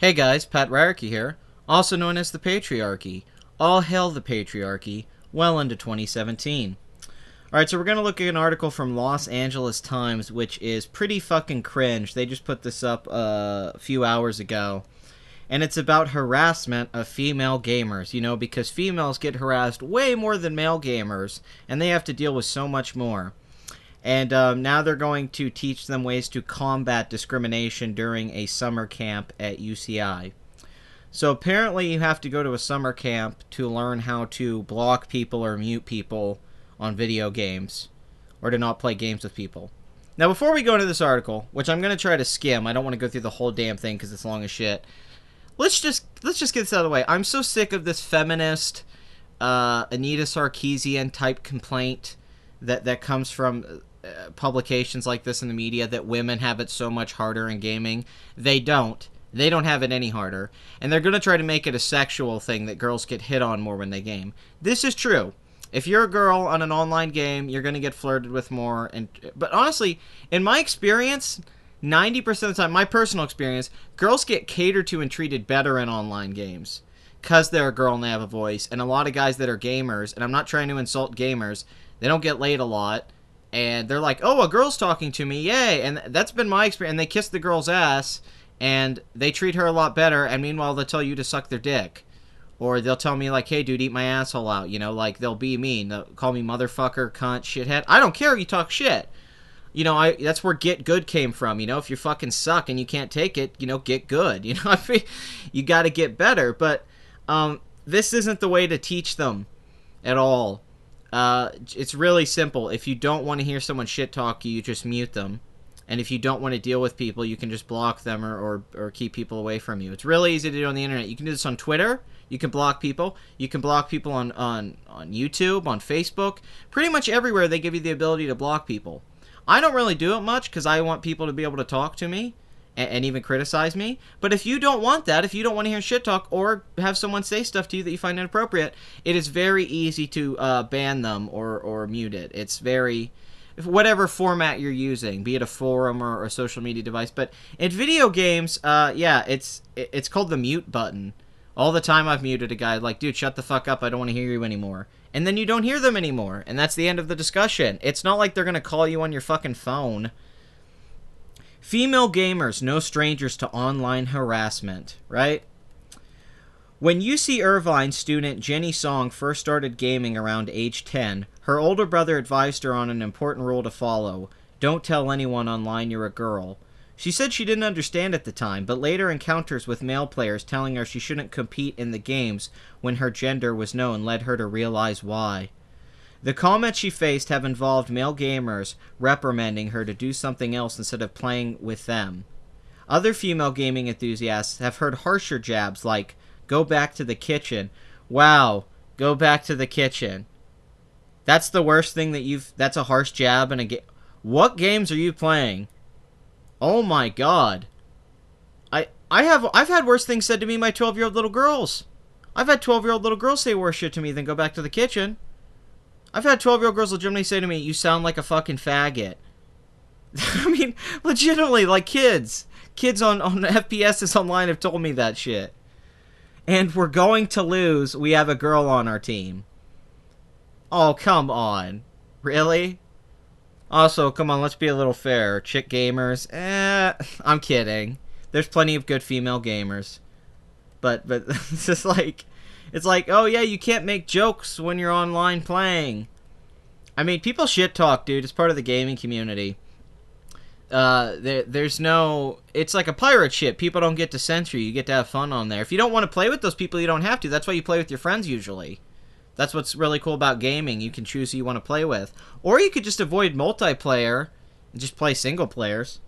Hey guys, Pat Rarkey here, also known as the Patriarchy. All hail the Patriarchy, well into 2017. Alright, so we're going to look at an article from Los Angeles Times, which is pretty fucking cringe. They just put this up a few hours ago. And it's about harassment of female gamers, you know, because females get harassed way more than male gamers, and they have to deal with so much more. And now they're going to teach them ways to combat discrimination during a summer camp at UCI. So apparently you have to go to a summer camp to learn how to block people or mute people on video games, or to not play games with people. Now before we go into this article, which I'm going to try to skim, I don't want to go through the whole damn thing because it's long as shit. Let's just get this out of the way. I'm so sick of this feminist Anita Sarkeesian type complaint that comes from publications like this in the media, that women have it so much harder in gaming. They don't. They don't have it any harder. And they're going to try to make it a sexual thing, that girls get hit on more when they game. This is true. If you're a girl on an online game, you're going to get flirted with more. But honestly, in my experience, 90% of the time, my personal experience, girls get catered to and treated better in online games because they're a girl and they have a voice. And a lot of guys that are gamers, and I'm not trying to insult gamers, they don't get laid a lot. And they're like, oh, a girl's talking to me, yay. And that's been my experience. And they kiss the girl's ass, and they treat her a lot better. And meanwhile, they'll tell you to suck their dick. Or they'll tell me, like, hey, dude, eat my asshole out. You know, like, they'll be mean. They'll call me motherfucker, cunt, shithead. I don't care if you talk shit. You know, that's where get good came from. You know, if you fucking suck and you can't take it, you know, get good. You know, I mean, you got to get better. But this isn't the way to teach them at all. It's really simple. If you don't want to hear someone shit talk you, just mute them. And if you don't want to deal with people, you can just block them or keep people away from you. It's really easy to do on the internet. You can do this on Twitter. You can block people. You can block people on YouTube, on Facebook. Pretty much everywhere they give you the ability to block people. I don't really do it much because I want people to be able to talk to me and even criticize me. But if you don't want that, if you don't want to hear shit talk or have someone say stuff to you that you find inappropriate, it is very easy to ban them or mute it. It's very... whatever format you're using, be it a forum or a social media device. But in video games, yeah, it's called the mute button. All the time I've muted a guy, like, dude, shut the fuck up, I don't want to hear you anymore. And then you don't hear them anymore, and that's the end of the discussion. It's not like they're going to call you on your fucking phone. Female gamers, no strangers to online harassment, right? When UC Irvine student Jenny Song first started gaming around age 10, her older brother advised her on an important rule to follow. Don't tell anyone online you're a girl. She said she didn't understand at the time, but later encounters with male players telling her she shouldn't compete in the games when her gender was known led her to realize why. The comments she faced have involved male gamers reprimanding her to do something else instead of playing with them. Other female gaming enthusiasts have heard harsher jabs like, go back to the kitchen. Wow, go back to the kitchen. That's the worst thing that's a harsh jab in a game. What games are you playing? Oh my god. I've had worse things said to me by 12-year-old little girls. I've had 12-year-old little girls say worse shit to me than go back to the kitchen. I've had 12-year-old girls legitimately say to me, you sound like a fucking faggot. I mean, legitimately, like kids. Kids on FPSs online have told me that shit. And we're going to lose. We have a girl on our team. Oh, come on. Really? Also, come on, let's be a little fair. Chick gamers? I'm kidding. There's plenty of good female gamers. But it's just like... it's like, oh yeah, you can't make jokes when you're online playing. I mean, people shit talk, dude. It's part of the gaming community. There's no... it's like a pirate ship. People don't get to censor you. You get to have fun on there. If you don't want to play with those people, you don't have to. That's why you play with your friends usually. That's what's really cool about gaming. You can choose who you want to play with. Or you could just avoid multiplayer and just play single players.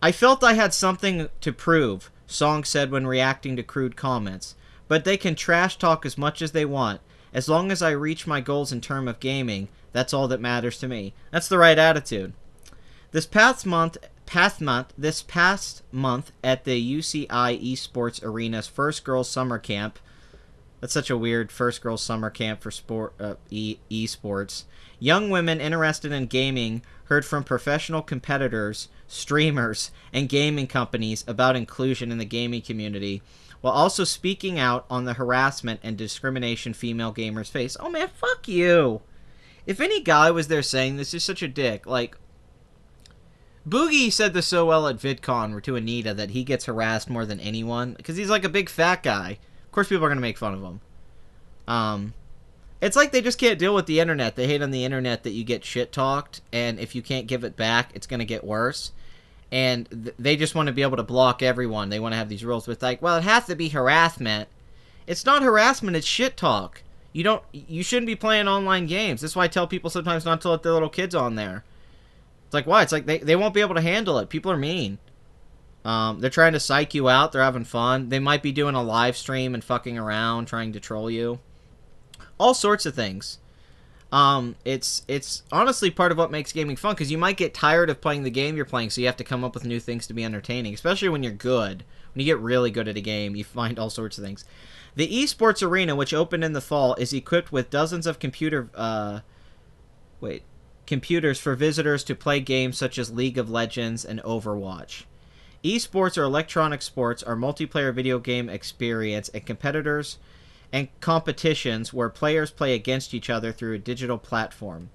I felt I had something to prove, Song said when reacting to crude comments. But they can trash talk as much as they want. As long as I reach my goals in terms of gaming, that's all that matters to me. That's the right attitude. This past month at the UCI Esports Arena's first girls summer camp, That's such a weird first girls summer camp for esports. Young women interested in gaming heard from professional competitors, streamers, and gaming companies about inclusion in the gaming community, while also speaking out on the harassment and discrimination female gamers face. Oh man, fuck you. If any guy was there saying this, is such a dick. Like, Boogie said this so well at VidCon to Anita that he gets harassed more than anyone because he's like a big fat guy. Of course, people are gonna make fun of him. It's like they just can't deal with the internet. They hate on the internet that you get shit talked, and if you can't give it back, it's gonna get worse. And they just want to be able to block everyone. They want to have these rules with like, well, it has to be harassment. It's not harassment. It's shit talk. You shouldn't be playing online games. That's why I tell people sometimes not to let their little kids on there. It's like, why? It's like they won't be able to handle it. People are mean. They're trying to psych you out. They're having fun. They might be doing a live stream and fucking around, trying to troll you. All sorts of things. It's honestly part of what makes gaming fun, because you might get tired of playing the game you're playing, so you have to come up with new things to be entertaining, especially when you're good. When you get really good at a game, you find all sorts of things. The esports arena, which opened in the fall, is equipped with dozens of computers for visitors to play games such as League of Legends and Overwatch. Esports or electronic sports are multiplayer video game experience and competitors and competitions where players play against each other through a digital platform.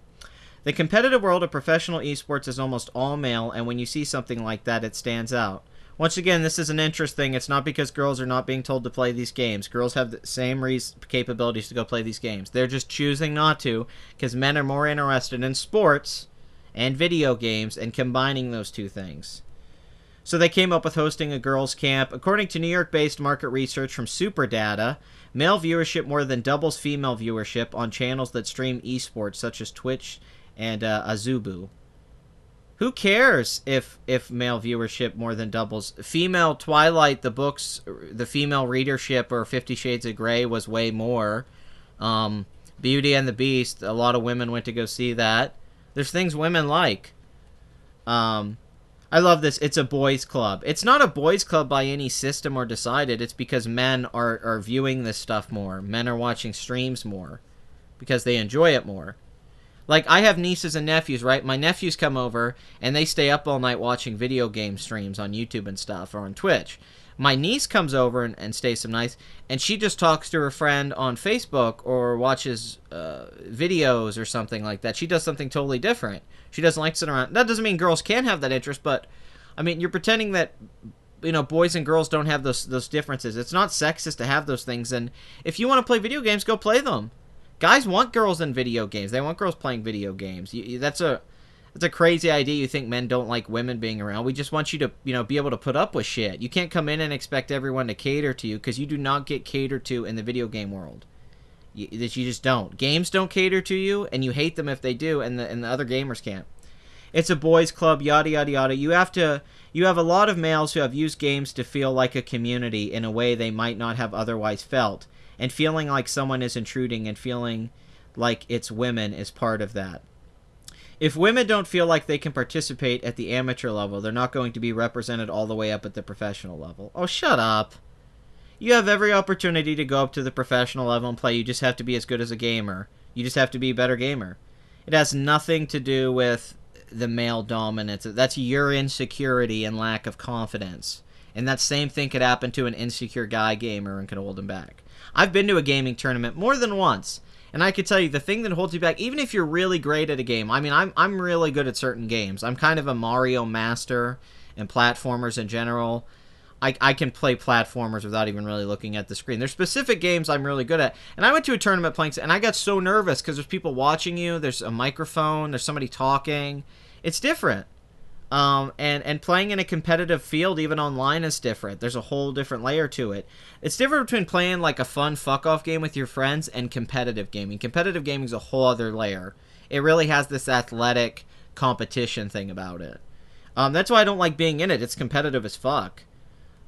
The competitive world of professional esports is almost all male, and when you see something like that, it stands out. Once again, this is an interest thing. It's not because girls are not being told to play these games. Girls have the same capabilities to go play these games. They're just choosing not to because men are more interested in sports and video games and combining those two things. So they came up with hosting a girls' camp. According to New York-based market research from Superdata, male viewership more than doubles female viewership on channels that stream esports, such as Twitch and Azubu. Who cares if male viewership more than doubles? Female Twilight, the books, the female readership, or 50 Shades of Grey was way more. Beauty and the Beast, a lot of women went to go see that. There's things women like. I love this. It's a boys' club. It's not a boys' club by any system or decided. It's because men are viewing this stuff more. Men are watching streams more because they enjoy it more. Like, I have nieces and nephews, right? My nephews come over, and they stay up all night watching video game streams on YouTube and stuff, or on Twitch. My niece comes over and stays some nights, and she just talks to her friend on Facebook or watches videos or something like that. She does something totally different. She doesn't like sitting around. That doesn't mean girls can't have that interest, but, I mean, you're pretending that, you know, boys and girls don't have those differences. It's not sexist to have those things, and if you want to play video games, go play them. Guys want girls in video games. They want girls playing video games. That's a crazy idea. You think men don't like women being around. We just want you to, you know, be able to put up with shit. You can't come in and expect everyone to cater to you, because you do not get catered to in the video game world. You just don't. Games don't cater to you, and you hate them if they do, and the other gamers can't. It's a boys' club, yada yada yada. You have a lot of males who have used games to feel like a community in a way they might not have otherwise felt. And feeling like someone is intruding and feeling like it's women is part of that. If women don't feel like they can participate at the amateur level, they're not going to be represented all the way up at the professional level. Oh, shut up. You have every opportunity to go up to the professional level and play. You just have to be as good as a gamer. You just have to be a better gamer. It has nothing to do with the male dominance. That's your insecurity and lack of confidence. And that same thing could happen to an insecure guy gamer and could hold him back. I've been to a gaming tournament more than once, and I can tell you the thing that holds you back, even if you're really great at a game. I mean, I'm really good at certain games. I'm kind of a Mario master and platformers in general. I can play platformers without even really looking at the screen. There's specific games I'm really good at. And I went to a tournament playing, and I got so nervous because there's people watching you. There's a microphone. There's somebody talking. It's different. And playing in a competitive field, even online, is different. There's a whole different layer to it. It's different between playing like a fun fuck-off game with your friends and competitive gaming. Competitive gaming is a whole other layer. It really has this athletic competition thing about it. That's why I don't like being in it. It's competitive as fuck.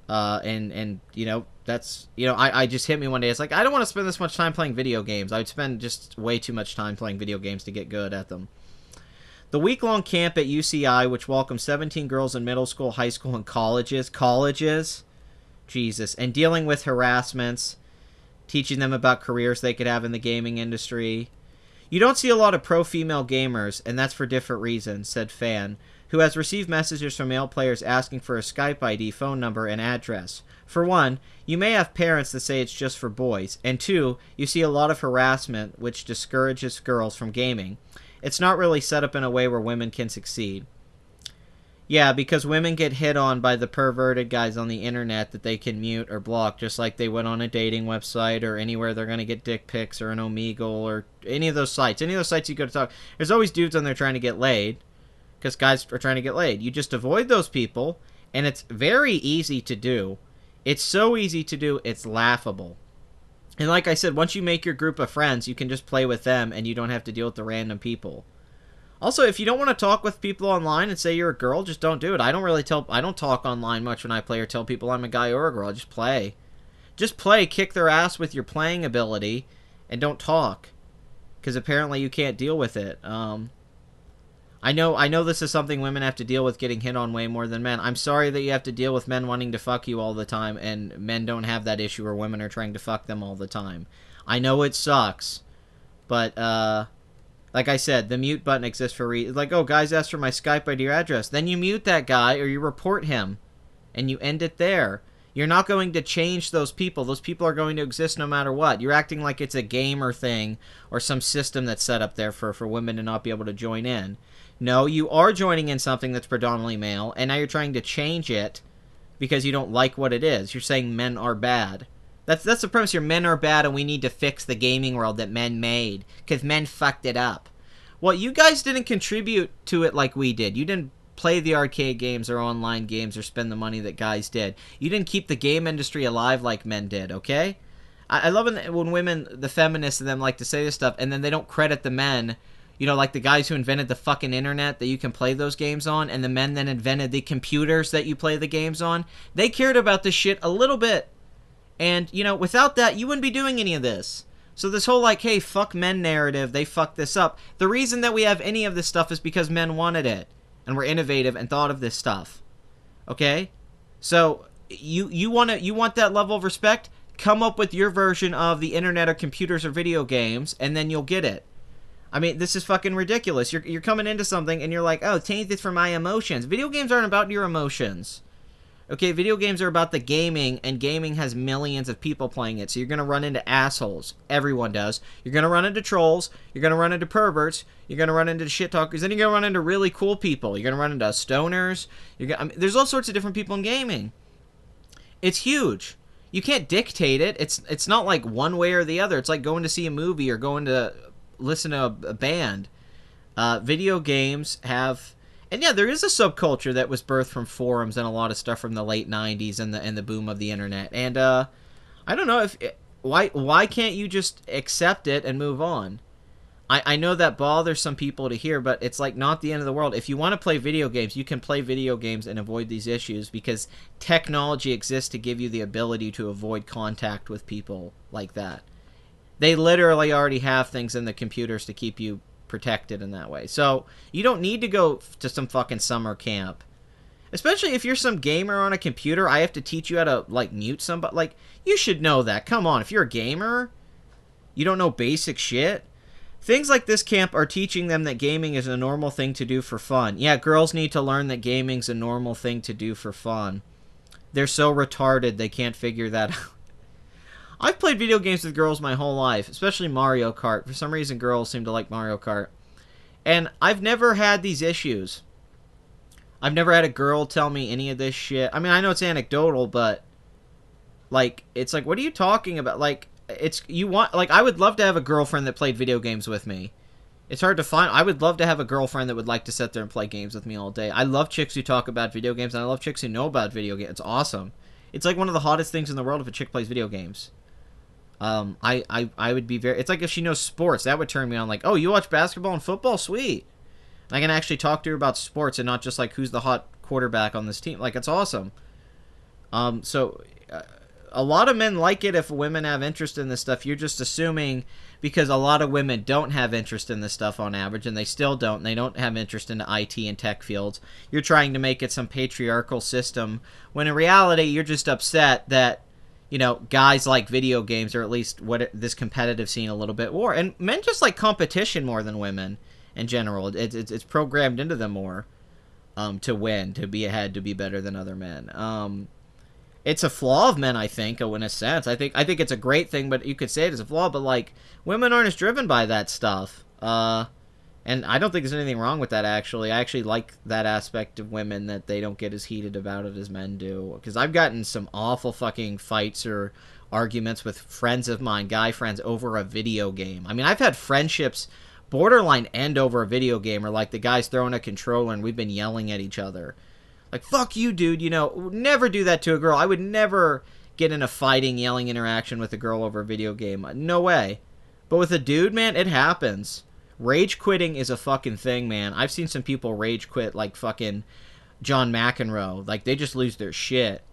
And you know, that's, you know, I just hit me one day. It's like, I don't want to spend this much time playing video games. I would spend just way too much time playing video games to get good at them. The week-long camp at UCI, which welcomes 17 girls in middle school, high school, and colleges, Jesus, and dealing with harassments, teaching them about careers they could have in the gaming industry. You don't see a lot of pro-female gamers, and that's for different reasons, said Fan, who has received messages from male players asking for a Skype ID, phone number, and address. For one, you may have parents that say it's just for boys, and two, you see a lot of harassment which discourages girls from gaming. It's not really set up in a way where women can succeed. Yeah, because women get hit on by the perverted guys on the internet that they can mute or block, just like they would on a dating website or anywhere they're going to get dick pics or an Omegle or any of those sites. Any of those sites you go to talk. There's always dudes on there trying to get laid, because guys are trying to get laid. You just avoid those people, and it's very easy to do. It's so easy to do, it's laughable. And like I said, once you make your group of friends, you can just play with them, and you don't have to deal with the random people. Also, if you don't want to talk with people online and say you're a girl, just don't do it. I don't talk online much when I play or tell people I'm a guy or a girl. I just play. Just play, kick their ass with your playing ability, and don't talk. Because apparently you can't deal with it. I know this is something women have to deal with, getting hit on way more than men. I'm sorry that you have to deal with men wanting to fuck you all the time, and men don't have that issue where women are trying to fuck them all the time. I know it sucks, but, like I said, the mute button exists for like, oh, guys ask for my Skype ID or address. Then you mute that guy or you report him. And you end it there. You're not going to change those people. Those people are going to exist no matter what. You're acting like it's a gamer thing or some system that's set up there for women to not be able to join in. No, you are joining in something that's predominantly male, and now you're trying to change it because you don't like what it is. You're saying men are bad. That's the premise here. Men are bad, and we need to fix the gaming world that men made, because men fucked it up. Well, you guys didn't contribute to it like we did. You didn't play the arcade games or online games or spend the money that guys did. You didn't keep the game industry alive like men did, okay? I love when women, the feminists, and them like to say this stuff, and then they don't credit the men, you know, like the guys who invented the fucking internet that you can play those games on, and the men that invented the computers that you play the games on. They cared about this shit a little bit. And, you know, without that, you wouldn't be doing any of this. So this whole, like, hey, fuck men narrative, they fucked this up. The reason that we have any of this stuff is because men wanted it. And were innovative and thought of this stuff. Okay? So, you want that level of respect? Come up with your version of the internet or computers or video games, and then you'll get it. I mean, this is fucking ridiculous. You're coming into something, and you're like, oh, tainted for my emotions. Video games aren't about your emotions. Okay, video games are about the gaming, and gaming has millions of people playing it, so you're going to run into assholes. Everyone does. You're going to run into trolls, you're going to run into perverts, you're going to run into shit talkers, then you're going to run into really cool people. You're going to run into stoners. There's all sorts of different people in gaming. It's huge. You can't dictate it. It's not like one way or the other. It's like going to see a movie or going to listen to a band. Video games have... And yeah, there is a subculture that was birthed from forums and a lot of stuff from the late 90s and the boom of the internet. And I don't know why can't you just accept it and move on? I know that bothers some people to hear, but it's like not the end of the world. If you want to play video games, you can play video games and avoid these issues because technology exists to give you the ability to avoid contact with people like that. They literally already have things in the computers to keep you protected in that way. So you don't need to go to some fucking summer camp. Especially if you're some gamer on a computer, I have to teach you how to, like, mute somebody. Like, you should know that. Come on, if you're a gamer, you don't know basic shit. Things like this camp are teaching them that gaming is a normal thing to do for fun. Yeah, girls need to learn that gaming's a normal thing to do for fun. They're so retarded they can't figure that out. I've played video games with girls my whole life, especially Mario Kart. For some reason, girls seem to like Mario Kart. And I've never had these issues. I've never had a girl tell me any of this shit. I mean, I know it's anecdotal, but... Like, it's like, what are you talking about? Like, I would love to have a girlfriend that played video games with me. It's hard to find. I would love to have a girlfriend that would like to sit there and play games with me all day. I love chicks who talk about video games, and I love chicks who know about video games. It's awesome. It's like one of the hottest things in the world if a chick plays video games. I would be very... It's like if she knows sports, that would turn me on. Like, oh, you watch basketball and football? Sweet. I can actually talk to her about sports and not just like who's the hot quarterback on this team. Like, it's awesome. So a lot of men like it if women have interest in this stuff. You're just assuming because a lot of women don't have interest in this stuff on average, and they still don't. And they don't have interest in the IT and tech fields. You're trying to make it some patriarchal system when in reality you're just upset that guys like video games, or at least this competitive scene a little bit more. And men just like competition more than women in general. It's programmed into them more, to win, to be ahead, to be better than other men. It's a flaw of men, I think, in a sense. I think it's a great thing, but you could say it as a flaw. But like, women aren't as driven by that stuff. And I don't think there's anything wrong with that, actually. I actually like that aspect of women, that they don't get as heated about it as men do. Because I've gotten some awful fucking fights or arguments with friends of mine, guy friends, over a video game. I mean, I've had friendships borderline end over a video game, or like the guy's throwing a controller and we've been yelling at each other. Like, fuck you, dude, never do that to a girl. I would never get in a fighting, yelling interaction with a girl over a video game. No way. But with a dude, man, it happens. Rage quitting is a fucking thing, man. I've seen some people rage quit like fucking John McEnroe. Like, they just lose their shit.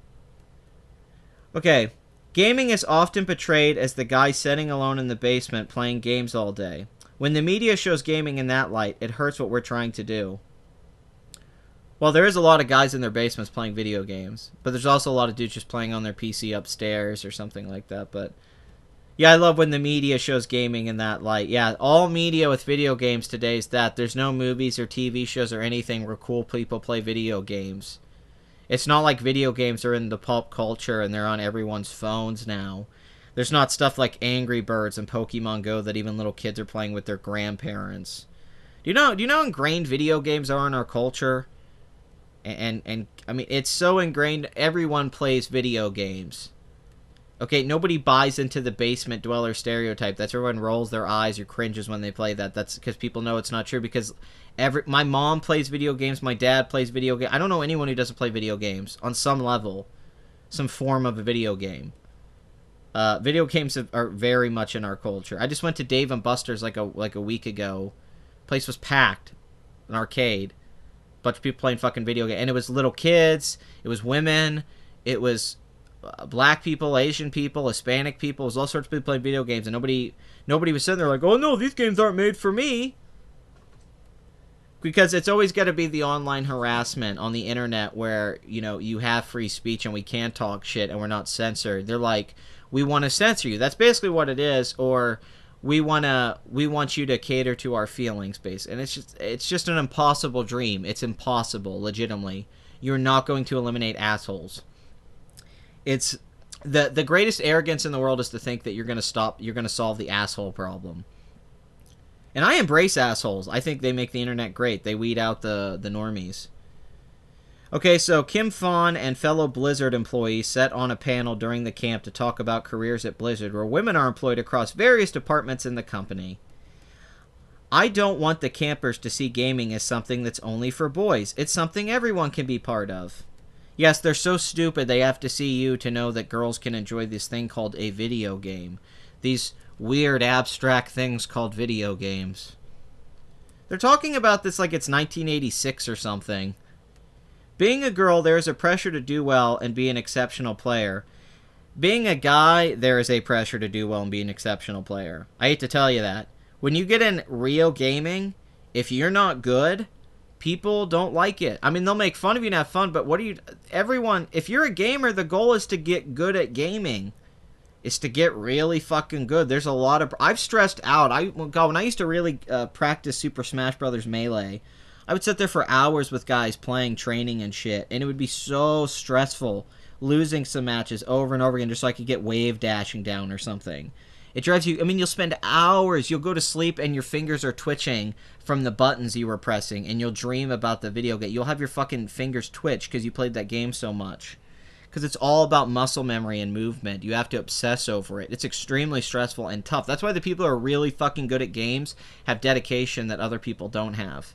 Okay. Gaming is often portrayed as the guy sitting alone in the basement playing games all day. When the media shows gaming in that light, it hurts what we're trying to do. Well, there is a lot of guys in their basements playing video games, but there's also a lot of dudes just playing on their PC upstairs or something like that. But yeah, I love when the media shows gaming in that light. Yeah, all media with video games today is that. There's no movies or TV shows or anything where cool people play video games. It's not like video games are in the pop culture and they're on everyone's phones now. There's not stuff like Angry Birds and Pokemon Go that even little kids are playing with their grandparents. Do you know how ingrained video games are in our culture? And I mean, it's so ingrained, everyone plays video games. Okay, nobody buys into the basement dweller stereotype. That's everyone rolls their eyes or cringes when they play that. That's because people know it's not true. Because my mom plays video games, my dad plays video games. I don't know anyone who doesn't play video games on some level, some form of a video game. Video games are very much in our culture. I just went to Dave and Buster's like a week ago. Place was packed, an arcade. Bunch of people playing fucking video games, and it was little kids, it was women, it was black people, Asian people, Hispanic people, it was all sorts of people playing video games, and nobody was sitting there like, oh no, these games aren't made for me. Because it's always got to be the online harassment on the internet where, you have free speech and we can talk shit and we're not censored. They're like, we want to censor you. That's basically what it is. Or we want you to cater to our feelings base. And it's just an impossible dream. It's impossible, legitimately. You're not going to eliminate assholes. It's the greatest arrogance in the world is to think that you're going to solve the asshole problem. And I embrace assholes. I think they make the internet great. They weed out the normies. Okay, so Kim Fawn and fellow Blizzard employees sat on a panel during the camp to talk about careers at Blizzard, where women are employed across various departments in the company. I don't want the campers to see gaming as something that's only for boys. It's something everyone can be part of. Yes, they're so stupid they have to see you to know that girls can enjoy this thing called a video game. These weird abstract things called video games. They're talking about this like it's 1986 or something. Being a girl, there is a pressure to do well and be an exceptional player. Being a guy, there is a pressure to do well and be an exceptional player. I hate to tell you that. When you get in real gaming, if you're not good, people don't like it. I mean, they'll make fun of you and have fun, but if you're a gamer, the goal is to get good at gaming. Is to get really fucking good. There's a lot of... I've stressed out. When I used to really practice Super Smash Bros. Melee, I would sit there for hours with guys playing, training, and shit, and it would be so stressful losing some matches over and over again just so I could get wave dashing down or something. It drives you... I mean, you'll spend hours. You'll go to sleep and your fingers are twitching from the buttons you were pressing, and you'll dream about the video game. You'll have your fucking fingers twitch because you played that game so much. Because it's all about muscle memory and movement. You have to obsess over it. It's extremely stressful and tough. That's why the people who are really fucking good at games have dedication that other people don't have.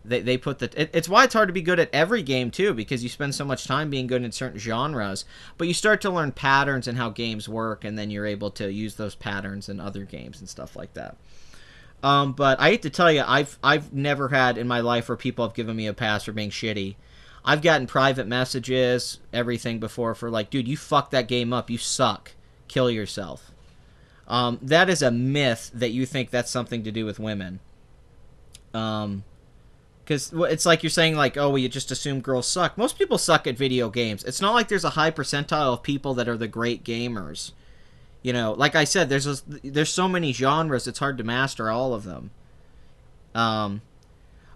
They put it's why it's hard to be good at every game too, because you spend so much time being good in certain genres, but you start to learn patterns and how games work, and then you're able to use those patterns in other games and stuff like that. But I hate to tell you, I've never had in my life where people have given me a pass for being shitty. I've gotten private messages, everything before, for like, dude, you fucked that game up, you suck, kill yourself. That is a myth that you think that's something to do with women. Because Because it's like you're saying, like, oh, well, you just assume girls suck. Most people suck at video games. It's not like there's a high percentile of people that are the great gamers. You know, like I said, there's so many genres, it's hard to master all of them. Oh,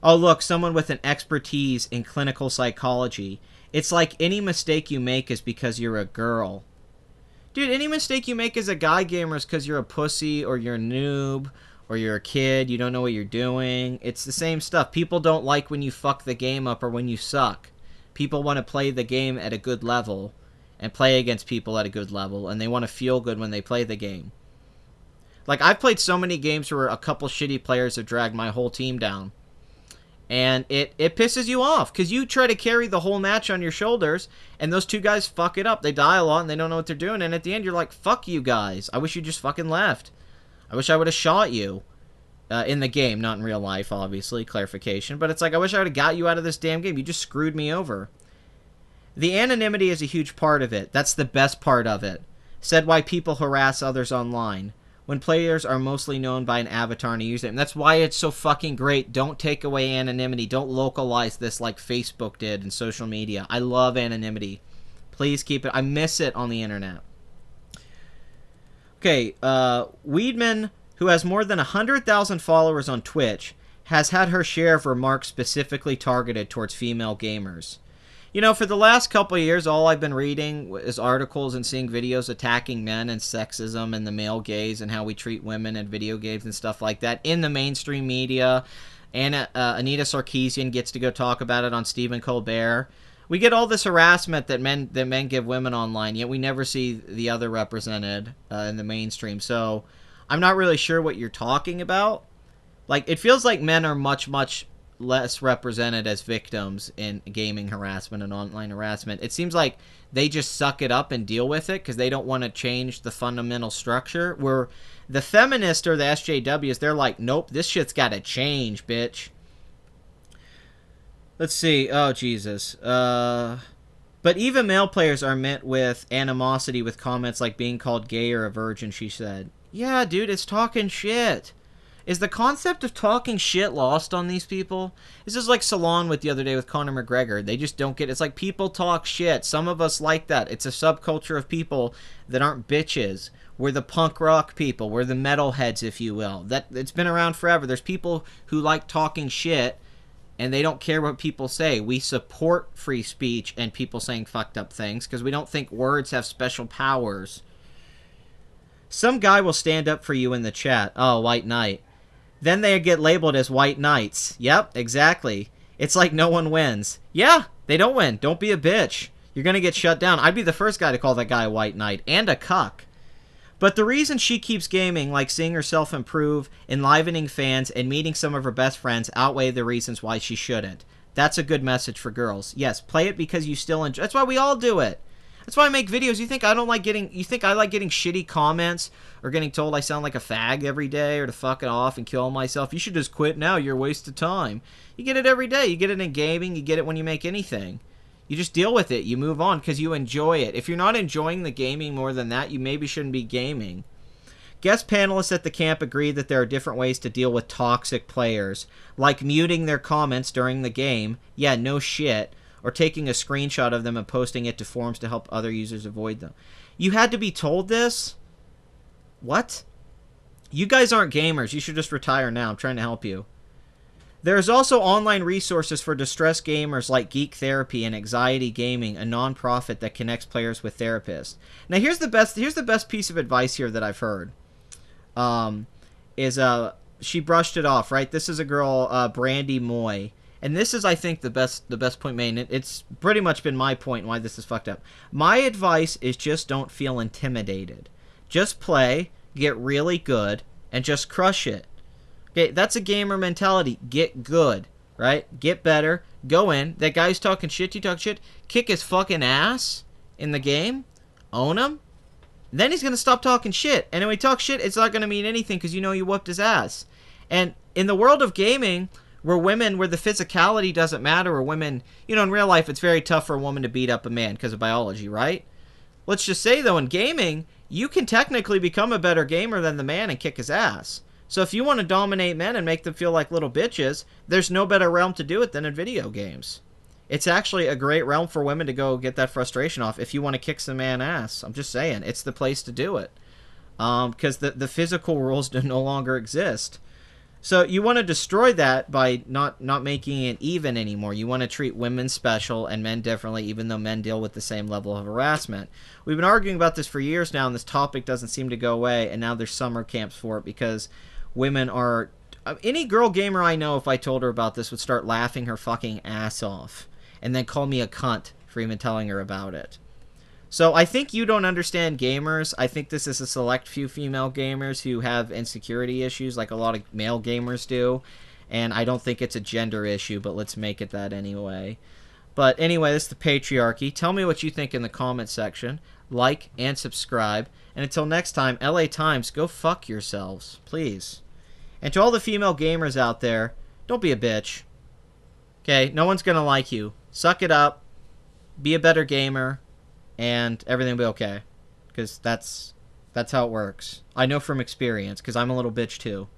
look, someone with an expertise in clinical psychology. It's like any mistake you make is because you're a girl. Dude, any mistake you make as a guy gamer is because you're a pussy or you're a noob or you're a kid, you don't know what you're doing. It's the same stuff. People don't like when you fuck the game up or when you suck. People want to play the game at a good level and play against people at a good level, and they want to feel good when they play the game. Like, I've played so many games where a couple shitty players have dragged my whole team down. And it pisses you off, because you try to carry the whole match on your shoulders, and those two guys fuck it up. They die a lot, and they don't know what they're doing, and at the end, you're like, fuck you guys. I wish you just fucking left. I wish I would have shot you. In the game, not in real life, obviously, clarification. But it's like, I wish I would have got you out of this damn game. You just screwed me over. The anonymity is a huge part of it. That's the best part of it. Said why people harass others online. When players are mostly known by an avatar and a username. That's why it's so fucking great. Don't take away anonymity. Don't localize this like Facebook did in social media. I love anonymity. Please keep it. I miss it on the internet. Okay, Weedman, who has more than 100,000 followers on Twitch, has had her share of remarks specifically targeted towards female gamers. You know, for the last couple of years, all I've been reading is articles and seeing videos attacking men and sexism and the male gaze and how we treat women in video games and stuff like that in the mainstream media. And Anita Sarkeesian gets to go talk about it on Stephen Colbert. We get all this harassment that men give women online, yet we never see the other represented in the mainstream. So I'm not really sure what you're talking about. Like, it feels like men are much, much less represented as victims in gaming harassment and online harassment. It seems like they just suck it up and deal with it because they don't want to change the fundamental structure. Where the feminists or the SJWs, they're like, nope, this shit's got to change, bitch. Let's see. Oh, Jesus. But even male players are met with animosity with comments like being called gay or a virgin, she said. Yeah, dude, it's talking shit. Is the concept of talking shit lost on these people? This is like Salon with the other day with Conor McGregor. They just don't get it. It's like people talk shit. Some of us like that. It's a subculture of people that aren't bitches. We're the punk rock people. We're the metalheads, if you will. It's been around forever. There's people who like talking shit, and they don't care what people say. We support free speech and people saying fucked up things because we don't think words have special powers. Some guy will stand up for you in the chat. Oh, White Knight. Then they get labeled as white knights. Yep, exactly. It's like no one wins. Yeah, they don't win. Don't be a bitch. You're going to get shut down. I'd be the first guy to call that guy a white knight. And a cuck. But the reason she keeps gaming, like seeing herself improve, enlivening fans, and meeting some of her best friends, outweigh the reasons why she shouldn't. That's a good message for girls. Yes, play it because you still enjoy. That's why we all do it. That's why I make videos. You think I like getting shitty comments or getting told I sound like a fag every day or to fuck it off and kill myself? You should just quit now. You're a waste of time. You get it every day. You get it in gaming. You get it when you make anything. You just deal with it. You move on because you enjoy it. If you're not enjoying the gaming more than that, you maybe shouldn't be gaming. Guest panelists at the camp agreed that there are different ways to deal with toxic players, like muting their comments during the game. Yeah, no shit. Or taking a screenshot of them and posting it to forums to help other users avoid them. You had to be told this? What? You guys aren't gamers. You should just retire now. I'm trying to help you. There's also online resources for distressed gamers like Geek Therapy and Anxiety Gaming, a non-profit that connects players with therapists. Now here's the best piece of advice here that I've heard. She brushed it off, right? This is a girl, Brandy Moy. And this is, I think, the best point made. It's pretty much been my point why this is fucked up. My advice is just don't feel intimidated. Just play, get really good, and just crush it. Okay, that's a gamer mentality. Get good, right? Get better. Go in. That guy's talking shit, you talk shit. Kick his fucking ass in the game. Own him. Then he's going to stop talking shit. And when he talks shit, it's not going to mean anything because you know you whooped his ass. And in the world of gaming, where the physicality doesn't matter, or women, you know, in real life, it's very tough for a woman to beat up a man because of biology, right? Let's just say, though, in gaming, you can technically become a better gamer than the man and kick his ass. So if you want to dominate men and make them feel like little bitches, there's no better realm to do it than in video games. It's actually a great realm for women to go get that frustration off if you want to kick some man ass. I'm just saying, it's the place to do it. Because the physical rules no longer exist. So you want to destroy that by not making it even anymore. You want to treat women special and men differently, even though men deal with the same level of harassment. We've been arguing about this for years now, and this topic doesn't seem to go away, and now there's summer camps for it because women are... Any girl gamer I know, if I told her about this, would start laughing her fucking ass off and then call me a cunt for even telling her about it. So I think you don't understand gamers. I think this is a select few female gamers who have insecurity issues like a lot of male gamers do. And I don't think it's a gender issue, but let's make it that anyway. But anyway, this is the patriarchy. Tell me what you think in the comment section. Like and subscribe. And until next time, LA Times, go fuck yourselves, please. And to all the female gamers out there, don't be a bitch. Okay, no one's gonna like you. Suck it up. Be a better gamer. And everything will be okay. Because that's how it works. I know from experience, because I'm a little bitch too.